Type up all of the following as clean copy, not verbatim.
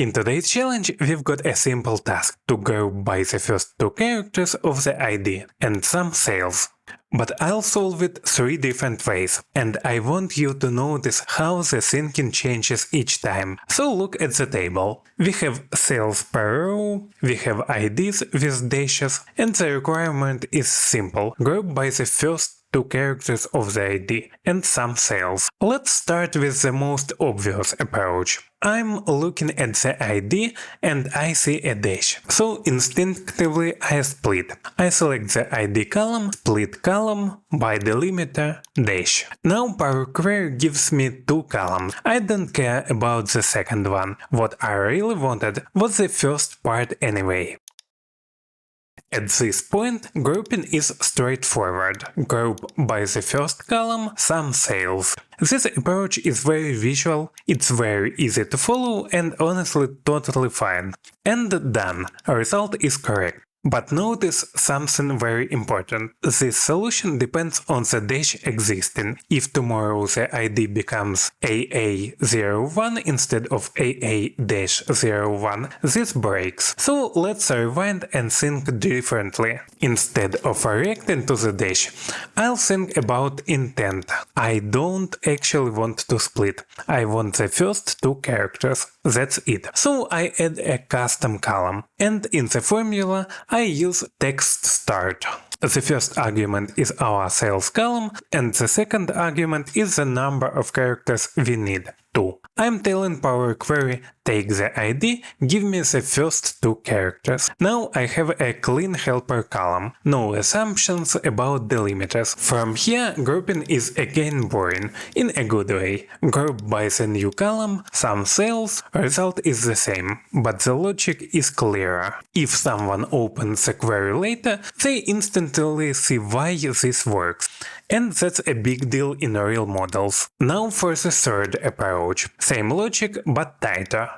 In today's challenge, we've got a simple task to group by the first two characters of the ID and some sales. But I'll solve it 3 different ways, and I want you to notice how the thinking changes each time. So look at the table. We have sales per row, we have IDs with dashes, and the requirement is simple. Group by the first 2 characters of the ID and some sales. Let's start with the most obvious approach. I'm looking at the ID and I see a dash, so instinctively I split. I select the ID column, split column, by delimiter, dash. Now Power Query gives me 2 columns. I don't care about the second one. What I really wanted was the first part anyway. At this point, grouping is straightforward. Group by the first column some sales. This approach is very visual, it's very easy to follow and honestly totally fine. And done. Result is correct. But notice something very important. This solution depends on the dash existing. If tomorrow the ID becomes AA01 instead of AA-01, this breaks. So let's rewind and think differently. Instead of reacting to the dash, I'll think about intent. I don't actually want to split. I want the first 2 characters. That's it. So I add a custom column. And in the formula, I use Text.Start. The first argument is our sales column, and the second argument is the number of characters we need, 2. I'm telling Power Query, take the ID, give me the first 2 characters. Now I have a clean helper column, no assumptions about delimiters. From here, grouping is again boring, in a good way. Group by the new column, some sales, result is the same, but the logic is clearer. If someone opens the query later, they instantly see why this works. And that's a big deal in real models. Now for the third approach. Same logic, but tighter.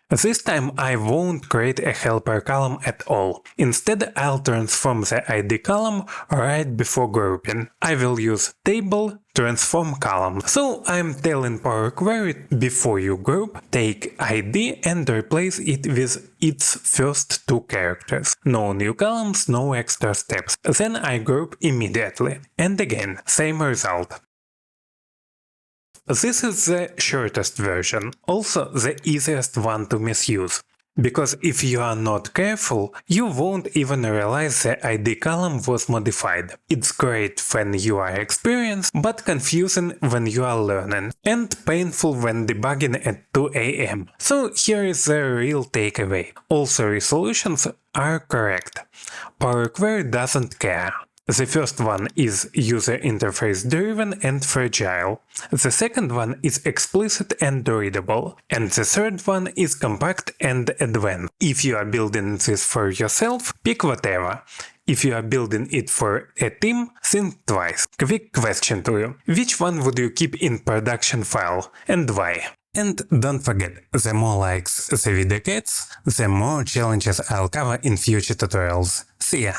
This time I won't create a helper column at all. Instead, I'll transform the ID column right before grouping. I will use table transform column. So I'm telling Power Query, before you group, take ID and replace it with its first 2 characters. No new columns, no extra steps. Then I group immediately. And again, same result. This is the shortest version, also the easiest one to misuse. Because if you are not careful, you won't even realize the ID column was modified. It's great when you are experienced, but confusing when you are learning, and painful when debugging at 2 AM. So here is the real takeaway. All 3 solutions are correct. Power Query doesn't care. The first one is user interface driven and fragile. The second one is explicit and readable. And the third one is compact and advanced. If you are building this for yourself, pick whatever. If you are building it for a team, think twice. Quick question to you. Which one would you keep in production file and why? And don't forget, the more likes the video gets, the more challenges I'll cover in future tutorials. See ya!